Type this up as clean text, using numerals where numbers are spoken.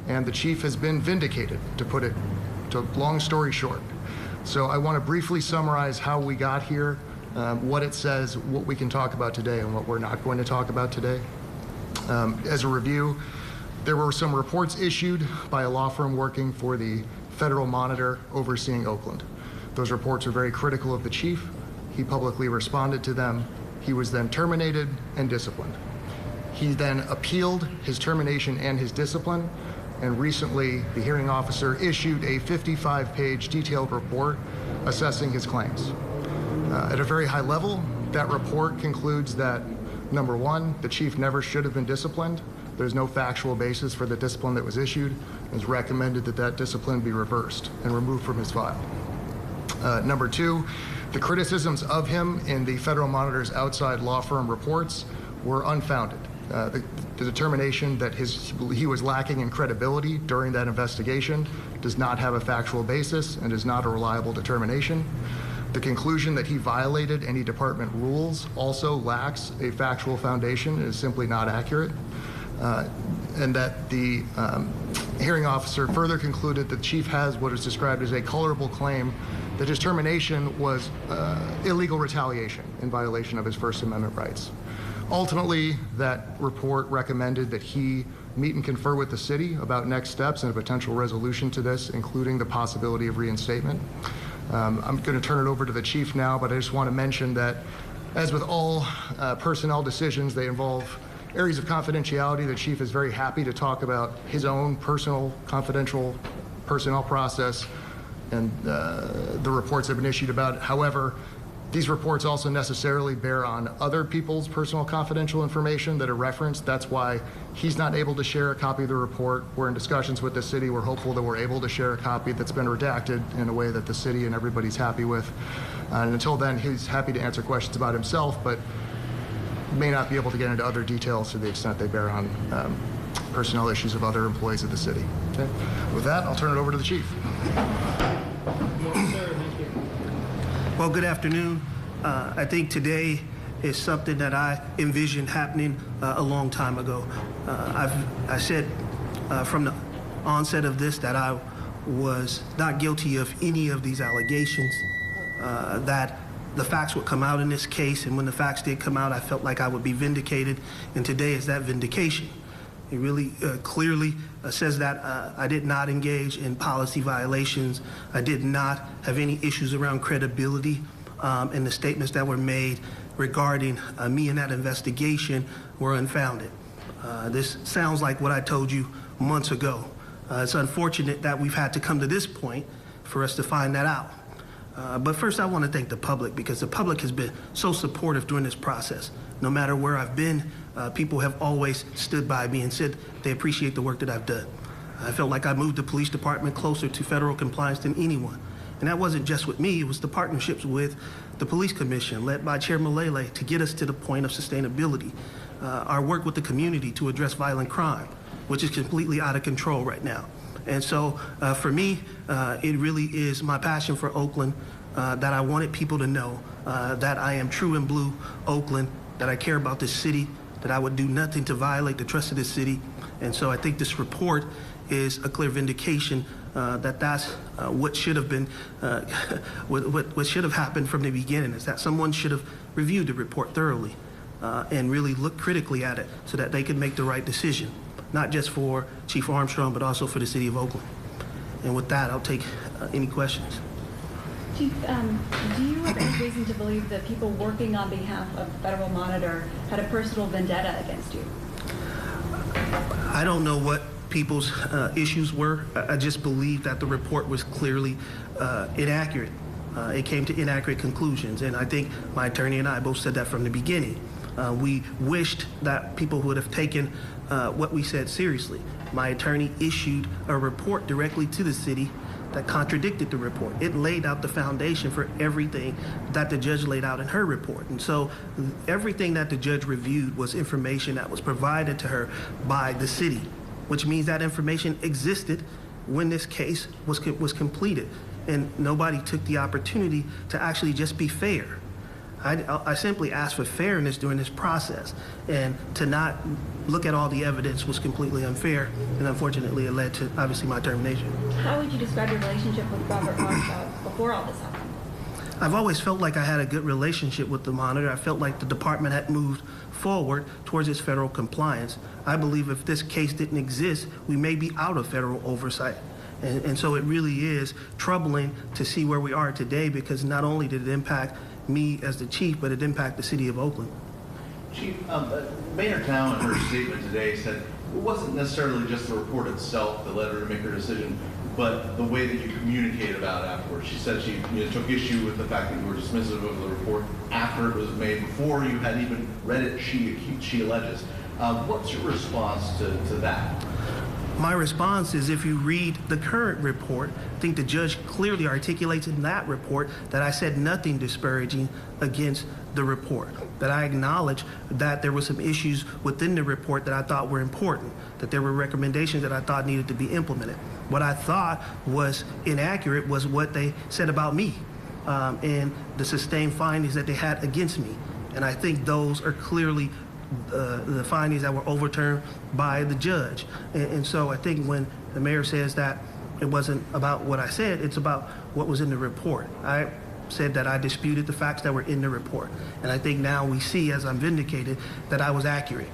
and the chief has been vindicated, to put it to long story short. So I want to briefly summarize how we got here, what it says, what we can talk about today, and what we're not going to talk about today. As a review, there were some reports issued by a law firm working for the federal monitor overseeing Oakland. Those reports were very critical of the chief. He publicly responded to them. He was then terminated and disciplined. He then appealed his termination and his discipline, and recently the hearing officer issued a 55-page detailed report assessing his claims. At a very high level, that report concludes that, number one, the chief never should have been disciplined. There's no factual basis for the discipline that was issued. It's recommended that that discipline be reversed and removed from his file. Number two, the criticisms of him in the federal monitor's outside law firm reports were unfounded. The determination that he was lacking in credibility during that investigation does not have a factual basis and is not a reliable determination. The conclusion that he violated any department rules also lacks a factual foundation and is simply not accurate. And that the hearing officer further concluded that the chief has what is described as a colorable claim that his termination was illegal retaliation in violation of his First Amendment rights. Ultimately, that report recommended that he meet and confer with the city about next steps and a potential resolution to this, including the possibility of reinstatement. I'm going to turn it over to the chief now, but I just want to mention that, as with all personnel decisions, they involve areas of confidentiality. The chief is very happy to talk about his own personal, confidential personnel process and the reports that have been issued about it. However, these reports also necessarily bear on other people's personal confidential information that are referenced. That's why he's not able to share a copy of the report. We're in discussions with the city. We're hopeful that we're able to share a copy that's been redacted in a way that the city and everybody's happy with. And until then, he's happy to answer questions about himself, but may not be able to get into other details to the extent they bear on personnel issues of other employees of the city. Okay. With that, I'll turn it over to the chief. Well, good afternoon. I think today is something that I envisioned happening a long time ago. I said from the onset of this that I was not guilty of any of these allegations, that the facts would come out in this case, and when the facts did come out, I felt like I would be vindicated, and today is that vindication. It really clearly says that I did not engage in policy violations. I did not have any issues around credibility, and the statements that were made regarding me in that investigation were unfounded. This sounds like what I told you months ago. It's unfortunate that we've had to come to this point for us to find that out. But first, I want to thank the public, because the public has been so supportive during this process. No matter where I've been, people have always stood by me and said they appreciate the work that I've done. I felt like I moved the police department closer to federal compliance than anyone. And that wasn't just with me, it was the partnerships with the police commission, led by Chair Malele, to get us to the point of sustainability. Our work with the community to address violent crime, which is completely out of control right now. And so for me, it really is my passion for Oakland, that I wanted people to know that I am true and blue Oakland, that I care about this city, that I would do nothing to violate the trust of this city. And so I think this report is a clear vindication that that's what should have been, what should have happened from the beginning, is that someone should have reviewed the report thoroughly and really looked critically at it so that they could make the right decision, not just for Chief Armstrong, but also for the city of Oakland. And with that, I'll take any questions. Chief, do you have any reason to believe that people working on behalf of Federal Monitor had a personal vendetta against you? I don't know what people's issues were. I just believe that the report was clearly inaccurate. It came to inaccurate conclusions, and I think my attorney and I both said that from the beginning. We wished that people would have taken what we said seriously. My attorney issued a report directly to the city that contradicted the report. It laid out the foundation for everything that the judge laid out in her report. And so everything that the judge reviewed was information that was provided to her by the city, which means that information existed when this case was completed. And nobody took the opportunity to actually just be fair. I simply asked for fairness during this process, and to not look at all the evidence was completely unfair, and unfortunately it led to, obviously, my termination. How would you describe your relationship with Robert Armstrong before all this happened? I've always felt like I had a good relationship with the monitor. I felt like the department had moved forward towards its federal compliance. I believe if this case didn't exist, we may be out of federal oversight. And so it really is troubling to see where we are today, because not only did it impact me as the chief, but it impacted the city of Oakland. Chief, Mayor Town in her statement today said it wasn't necessarily just the report itself that led her to make her decision, but the way that you communicated about it afterwards. She said she took issue with the fact that you were dismissive of the report after it was made, before you had even read it, she alleges. What's your response to that? My response is, if you read the current report, I think the judge clearly articulates in that report that I said nothing disparaging against the report, that I acknowledged that there were some issues within the report that I thought were important, that there were recommendations that I thought needed to be implemented. What I thought was inaccurate was what they said about me and the sustained findings that they had against me. And I think those are clearly the findings that were overturned by the judge. And so I think when the mayor says that it wasn't about what I said, it's about what was in the report. I said that I disputed the facts that were in the report. And I think now we see, as I'm vindicated, that I was accurate.